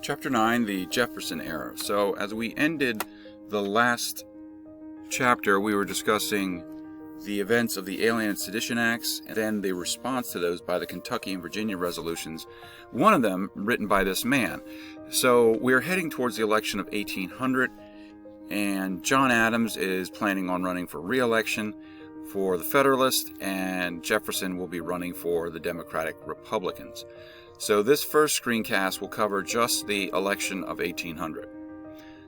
Chapter 9, the Jefferson Era. So as we ended the last chapter, we were discussing the events of the Alien and Sedition Acts, and then the response to those by the Kentucky and Virginia resolutions, one of them written by this man. So we're heading towards the election of 1800, and John Adams is planning on running for re-election for the Federalist, and Jefferson will be running for the Democratic Republicans. So this first screencast will cover just the election of 1800.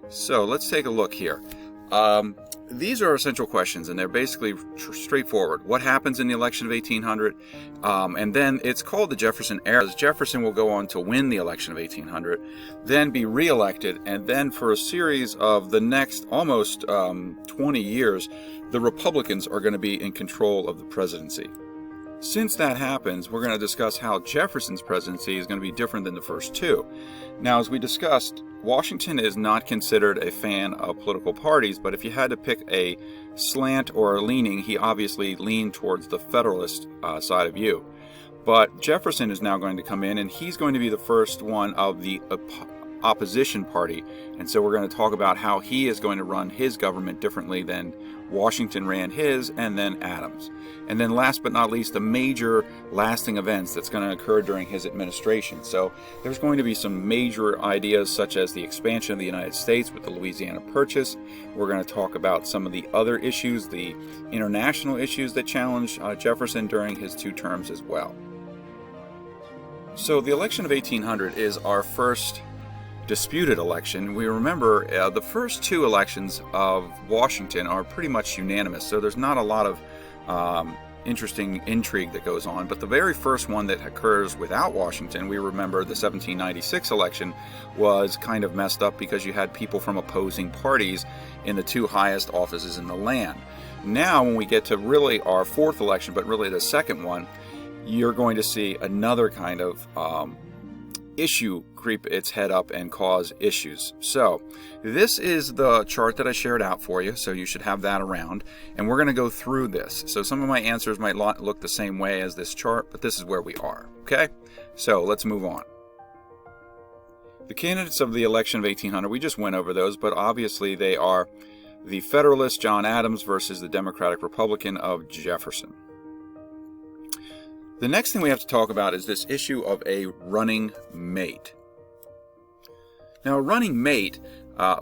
So let's take a look here. These are essential questions, and they're basically straightforward. What happens in the election of 1800? And then it's called the Jefferson Era. Jefferson will go on to win the election of 1800, then be re-elected, and then for a series of the next almost 20 years, the Republicans are going to be in control of the presidency. Since that happens, we're going to discuss how Jefferson's presidency is going to be different than the first two. Now, as we discussed, Washington is not considered a fan of political parties, but if you had to pick a slant or a leaning, he obviously leaned towards the Federalist side of you. But Jefferson is now going to come in, and he's going to be the first one of the opposition party. And so we're going to talk about how he is going to run his government differently than Washington ran his, and then Adams. And then last but not least, the major lasting events that's going to occur during his administration. So there's going to be some major ideas such as the expansion of the United States with the Louisiana Purchase. We're going to talk about some of the other issues, the international issues that challenged Jefferson during his two terms as well. So the election of 1800 is our first disputed election. We remember the first two elections of Washington are pretty much unanimous, so there's not a lot of interesting intrigue that goes on. But the very first one that occurs without Washington, we remember the 1796 election, was kind of messed up because you had people from opposing parties in the two highest offices in the land. Now, when we get to really our fourth election, but really the second one, you're going to see another kind of issue creep its head up and cause issues. So this is the chart that I shared out for you, so you should have that around, and we're going to go through this. So some of my answers might look the same way as this chart, but this is where we are. Okay, so let's move on. The candidates of the election of 1800, we just went over those, but obviously they are the Federalist John Adams versus the Democratic Republican of Jefferson. The next thing we have to talk about is this issue of a running mate. Now, a running mate,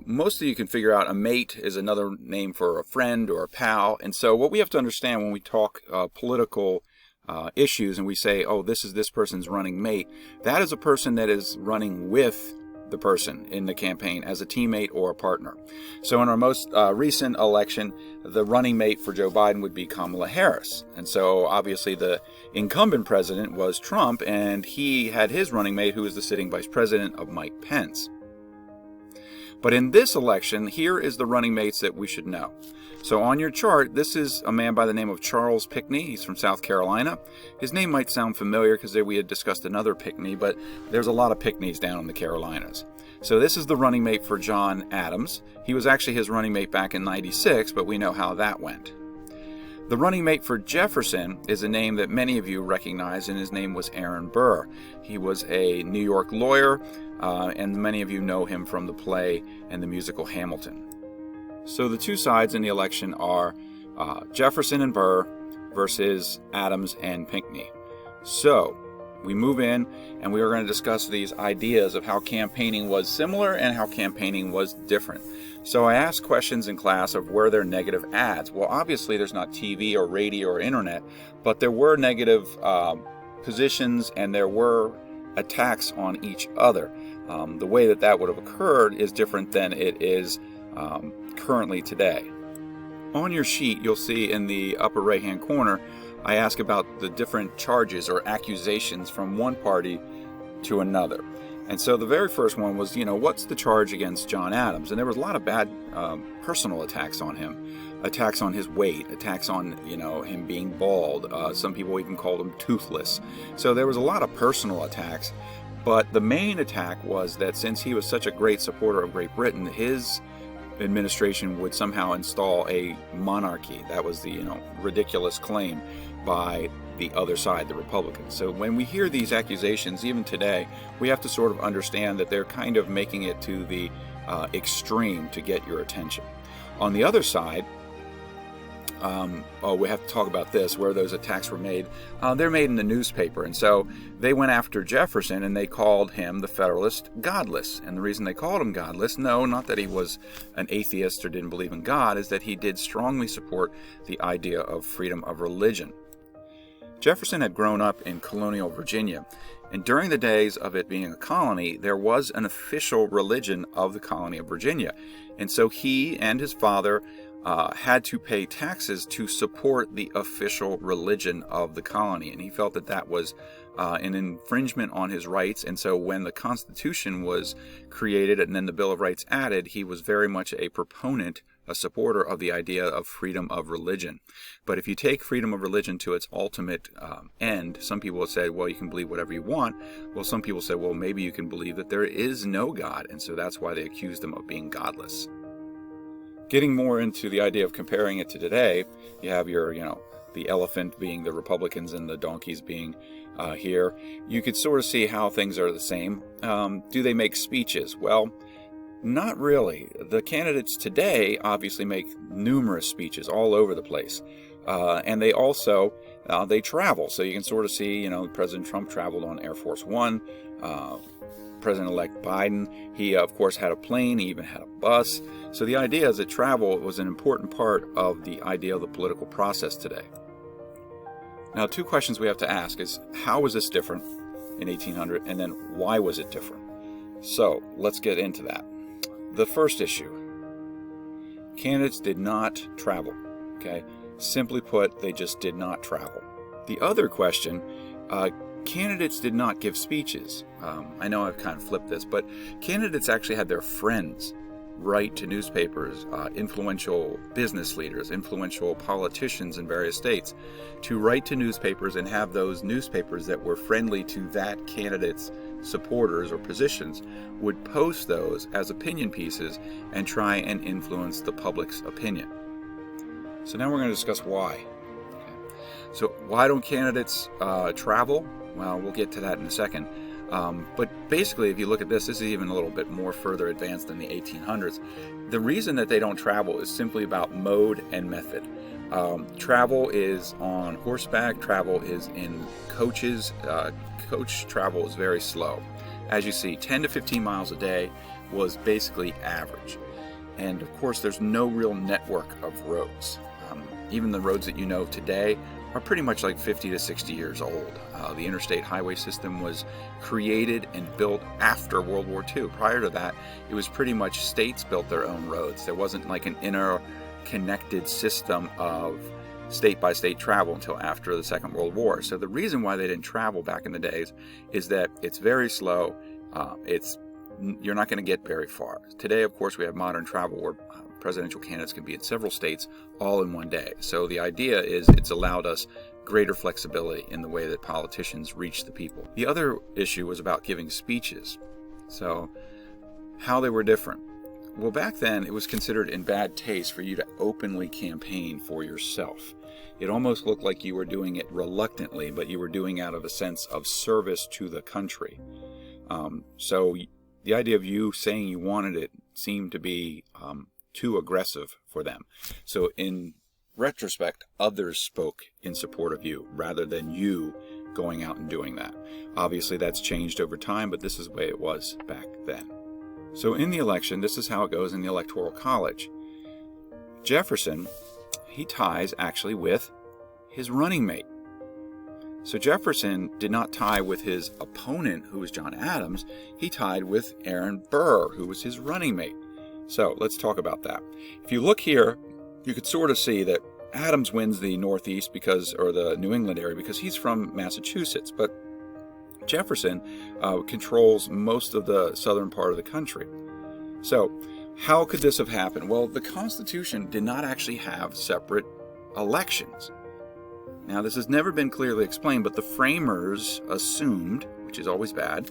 most of you can figure out a mate is another name for a friend or a pal. And so what we have to understand when we talk political issues and we say, oh, this is this person's running mate, that is a person that is running with the person in the campaign as a teammate or a partner. So in our most recent election, the running mate for Joe Biden would be Kamala Harris. And so obviously the incumbent president was Trump, and he had his running mate who was the sitting vice president of Mike Pence. But in this election, here is the running mates that we should know. So on your chart, this is a man by the name of Charles Pinckney. He's from South Carolina. His name might sound familiar because we had discussed another Pinckney, but there's a lot of Pinckneys down in the Carolinas. So this is the running mate for John Adams. He was actually his running mate back in '96, but we know how that went. The running mate for Jefferson is a name that many of you recognize, and his name was Aaron Burr. He was a New York lawyer, and many of you know him from the play and the musical Hamilton. So the two sides in the election are Jefferson and Burr versus Adams and Pinckney. So we move in, and we are going to discuss these ideas of how campaigning was similar and how campaigning was different. So I asked questions in class of were there negative ads? Well, obviously there's not TV or radio or internet, but there were negative positions and there were attacks on each other. The way that would have occurred is different than it is currently today. On your sheet, you'll see in the upper right hand corner, I ask about the different charges or accusations from one party to another. And so the very first one was, what's the charge against John Adams? And there was a lot of bad personal attacks on him, attacks on his weight, attacks on, him being bald. Some people even called him toothless. So there was a lot of personal attacks. But the main attack was that since he was such a great supporter of Great Britain, his administration would somehow install a monarchy. That was the ridiculous claim by the other side, the Republicans. So when we hear these accusations, even today, we have to sort of understand that they're kind of making it to the extreme to get your attention. On the other side, we have to talk about this, where those attacks were made. They're made in the newspaper, and so they went after Jefferson and they called him, the Federalist, godless. And the reason they called him godless, no, not that he was an atheist or didn't believe in God, is that he did strongly support the idea of freedom of religion. Jefferson had grown up in colonial Virginia, and during the days of it being a colony, there was an official religion of the colony of Virginia. And so he and his father had to pay taxes to support the official religion of the colony, and he felt that that was an infringement on his rights. And so when the Constitution was created and then the Bill of Rights added, he was very much a proponent, a supporter of the idea of freedom of religion. But if you take freedom of religion to its ultimate end, some people have said, well, you can believe whatever you want. Well, some people say, well, maybe you can believe that there is no God, and so that's why they accused him of being godless. Getting more into the idea of comparing it to today, you have your, the elephant being the Republicans and the donkeys being here. You could sort of see how things are the same. Do they make speeches? Well, not really. The candidates today obviously make numerous speeches all over the place. And they also, they travel. So you can sort of see, President Trump traveled on Air Force One. President-elect Biden, he of course had a plane, he even had a bus. So the idea is that travel was an important part of the idea of the political process today. Now, two questions we have to ask is, how was this different in 1800, and then why was it different? So let's get into that. The first issue, candidates did not travel, okay? Simply put, they just did not travel. The other question, candidates did not give speeches. I know I've kind of flipped this, but candidates actually had their friends write to newspapers, influential business leaders, influential politicians in various states, to write to newspapers and have those newspapers that were friendly to that candidate's supporters or positions would post those as opinion pieces and try and influence the public's opinion. So now we're going to discuss why. So why don't candidates travel? Well, we'll get to that in a second. But basically, if you look at this is even a little bit more further advanced than the 1800s. The reason that they don't travel is simply about mode and method. Travel is on horseback, travel is in coaches. Coach travel is very slow. As you see, 10 to 15 miles a day was basically average. And of course, there's no real network of roads. Even the roads that you know today are pretty much like 50 to 60 years old. The interstate highway system was created and built after World War II. Prior to that, it was pretty much states built their own roads. There wasn't like an interconnected system of state-by-state travel until after the Second World War. So the reason why they didn't travel back in the days is that it's very slow. You're not going to get very far. Today, of course, we have modern travel where presidential candidates can be in several states all in one day. So the idea is it's allowed us greater flexibility in the way that politicians reach the people. The other issue was about giving speeches. So how they were different. Well, back then, it was considered in bad taste for you to openly campaign for yourself. It almost looked like you were doing it reluctantly, but you were doing out of a sense of service to the country. So the idea of you saying you wanted it seemed to be too aggressive for them. So in retrospect, others spoke in support of you rather than you going out and doing that. Obviously, that's changed over time, but this is the way it was back then. So in the election, this is how it goes in the Electoral College. Jefferson, he ties actually with his running mate. So Jefferson did not tie with his opponent, who was John Adams. He tied with Aaron Burr, who was his running mate. So let's talk about that. If you look here, you could sort of see that Adams wins the Northeast or the New England area because he's from Massachusetts, but Jefferson controls most of the southern part of the country. So how could this have happened? Well, the Constitution did not actually have separate elections. Now, this has never been clearly explained, but the framers assumed, which is always bad,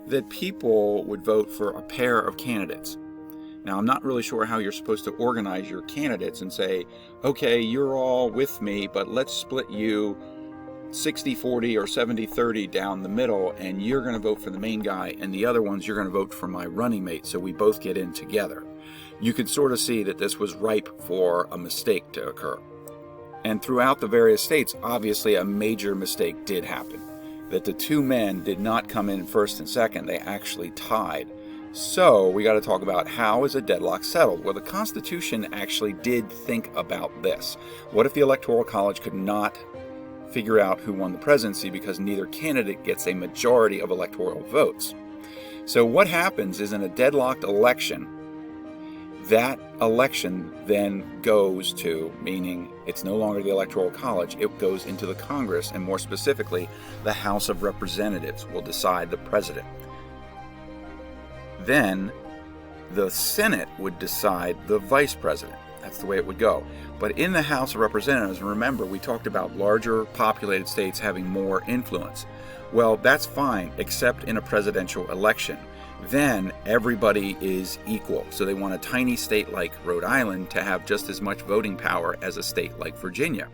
that people would vote for a pair of candidates. Now, I'm not really sure how you're supposed to organize your candidates and say, okay, you're all with me, but let's split you 60-40 or 70-30 down the middle, and you're going to vote for the main guy, and the other ones you're going to vote for my running mate, so we both get in together. You could sort of see that this was ripe for a mistake to occur. And throughout the various states, obviously a major mistake did happen. That the two men did not come in first and second, they actually tied. So we got to talk about, how is a deadlock settled? Well, the Constitution actually did think about this. What if the Electoral College could not figure out who won the presidency because neither candidate gets a majority of electoral votes? So what happens is, in a deadlocked election, that election then goes to, meaning it's no longer the Electoral College, it goes into the Congress, and more specifically, the House of Representatives will decide the president. Then the Senate would decide the vice president. That's the way it would go. But in the House of Representatives, remember, we talked about larger populated states having more influence. Well, that's fine, except in a presidential election. Then everybody is equal. So they want a tiny state like Rhode Island to have just as much voting power as a state like Virginia.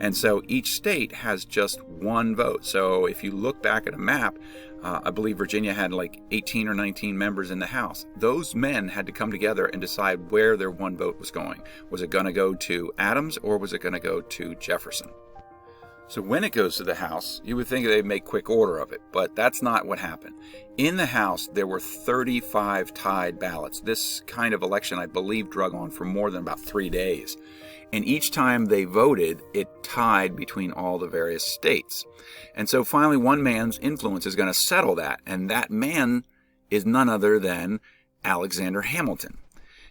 And so each state has just one vote. So if you look back at a map, I believe Virginia had like 18 or 19 members in the House. Those men had to come together and decide where their one vote was going. Was it going to go to Adams, or was it going to go to Jefferson? So when it goes to the House, you would think they'd make quick order of it, but that's not what happened. In the House, there were 35 tied ballots. This kind of election, I believe, drug on for more than about 3 days. And each time they voted, it tied between all the various states. And so finally, one man's influence is going to settle that, and that man is none other than Alexander Hamilton.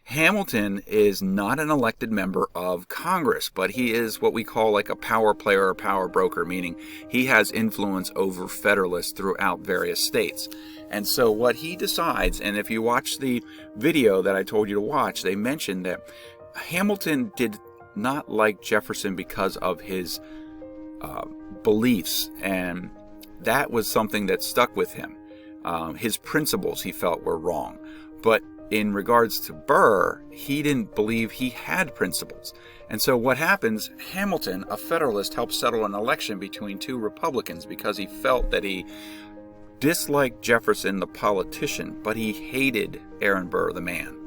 Hamilton is not an elected member of Congress, but he is what we call like a power player or power broker, meaning he has influence over Federalists throughout various states. And so what he decides, and if you watch the video that I told you to watch, they mentioned that Hamilton did not like Jefferson because of his beliefs, and that was something that stuck with him. His principles he felt were wrong. But in regards to Burr, he didn't believe he had principles. And so what happens, Hamilton, a Federalist, helped settle an election between two Republicans because he felt that he disliked Jefferson, the politician, but he hated Aaron Burr, the man.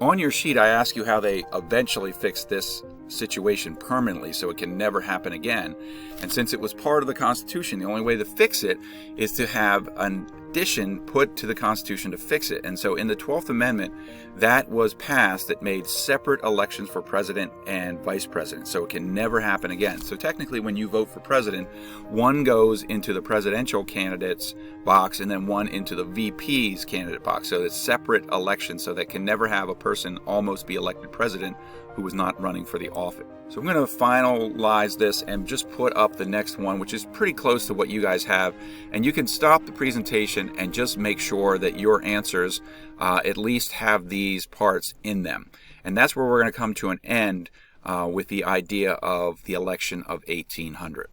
On your sheet, I ask you how they eventually fixed this situation permanently so it can never happen again. And since it was part of the Constitution, the only way to fix it is to have an addition put to the Constitution to fix it. And so in the 12th Amendment, that was passed that made separate elections for president and vice president, so it can never happen again. So technically, when you vote for president, one goes into the presidential candidate's box and then one into the VP's candidate box. So it's separate elections, so that can never have a person almost be elected president who was not running for the office. So I'm going to finalize this and just put up the next one, which is pretty close to what you guys have. And you can stop the presentation and just make sure that your answers at least have these parts in them. And that's where we're going to come to an end with the idea of the election of 1800.